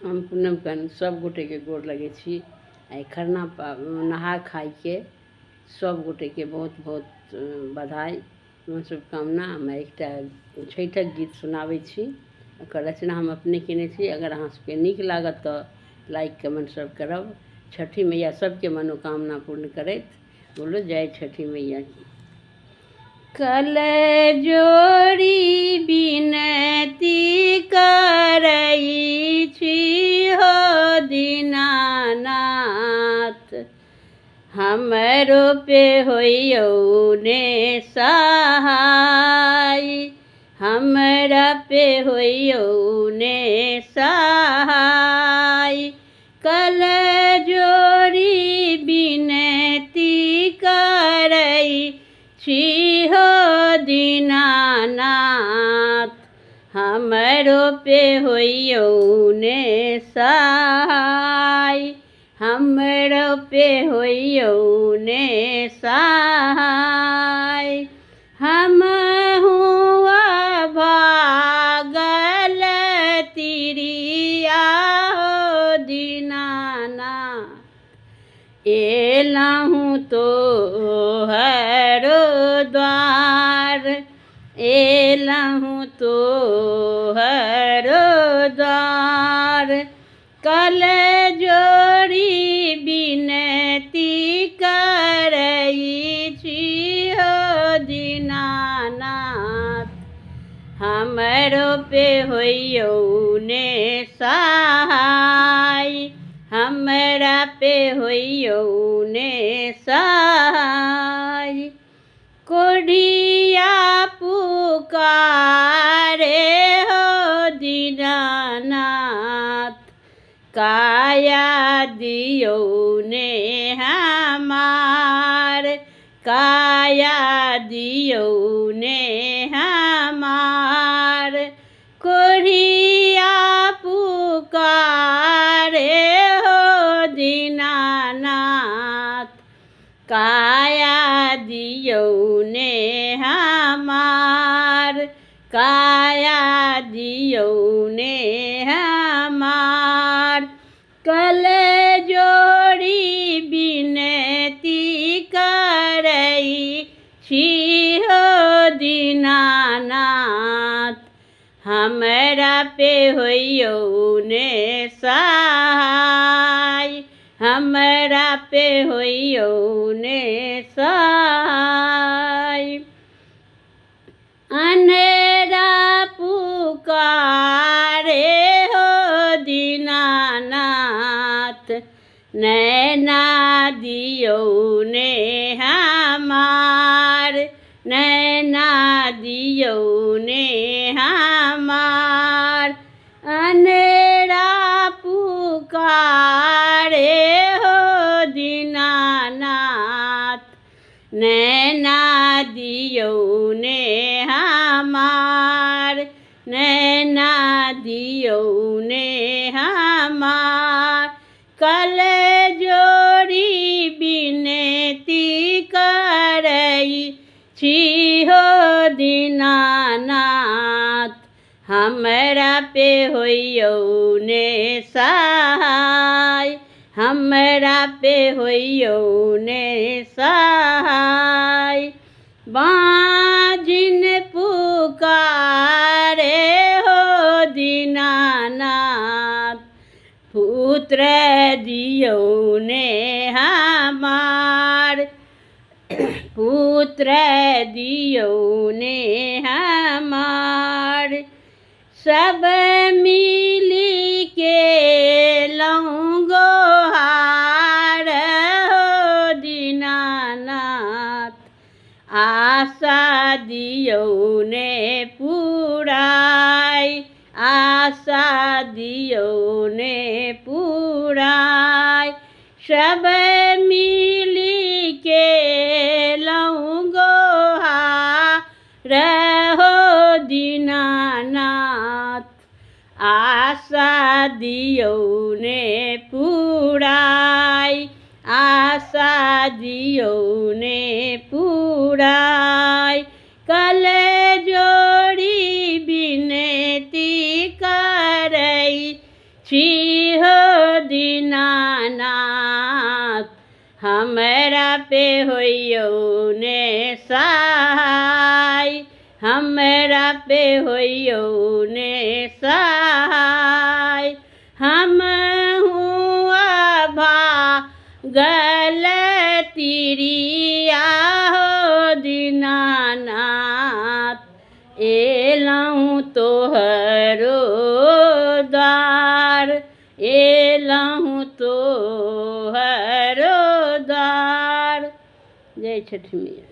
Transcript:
हम पूनमकन सब गोटे के गोर लगे छी। आई खरना नहा खाई के सब गोटे के बहुत बहुत बधाई शुभकामना। हम एकटा छठिक गीत सुनाबै छी। एकर रचना हम अपने केने छी। अगर अहाँ सबके नीक लागत तो लाइक कमेंट सब करब। छठी मैया सबके मनोकामना पूर्ण करैत। बोलो जय छठी मैया की। कल जोड़ी बिनती करई छी हो दीनानाथ, हमरो पे होइयो ने सहाय, हमरा पे होइयो ने सहाय। कल जोड़ी बिनती करई छी हो दीनानाथ, हमरो पे होइयो ने सहाय, हमरो पे होइयो ने सहाय। हम हुआ भागल तिरिया हो दीनानाथ, एलहूँ तो हरो द्वार, एलहूँ तो हरो द्वार। कल जोड़ी बिनती करई छी हो दीनानाथ, हमरो पे होइयो ने सहाय, हमरा पे होइयो ने सहाय। कोढ़िया पुकारे हो दीनानाथ, काया दियो ने हमार, काया दियो ने हमार। कोढ़िया पुकारे हो दीनानाथ, काया दियो ने हमार, काया दियो ने हमार। कल जोड़ी बिनती करई छी हो दीनानाथ, हमरा पे होइयो ने सहाय, हमरा पे होइयो ने सहाय। अन्हेरा पुकारे हो दीनानाथ, नैना दियो ने हमार, नैना दियो ने हमार। अन्हेरा पुकारे हो दीनानाथ, नैना दियो ने हमार, नैना दियो ने हमार। कल जोड़ी बिनती करई छी हो दीनानाथ, हमरा पे होइयो ने सहाय, हमरा पे होइयो ने सहाय। बाँझिन पुकारे हो दीनानाथ, पुत्र दियो ने हमार, पुत्र दियो ने हमार। सब मिली के लऊँ गोहार हो दीनानाथ, आशा दियो ने पुराई, आशा दियो ने पुराई। सब मिली के लऊँ गोहार हो दीनानाथ, आशा दियो ने पुराई, आशा दियो ने पुराई। कल जोड़ी बिनती करई छी हमरा पे होइयो ने सहाय, हमरा पे होइयो ने सहाय। हम हुआ भागल तिरिया हो दीनानाथ, एलहुँ तोहरो द्वार, एलहुँ तोहरो द्वार। जय छठी मैया।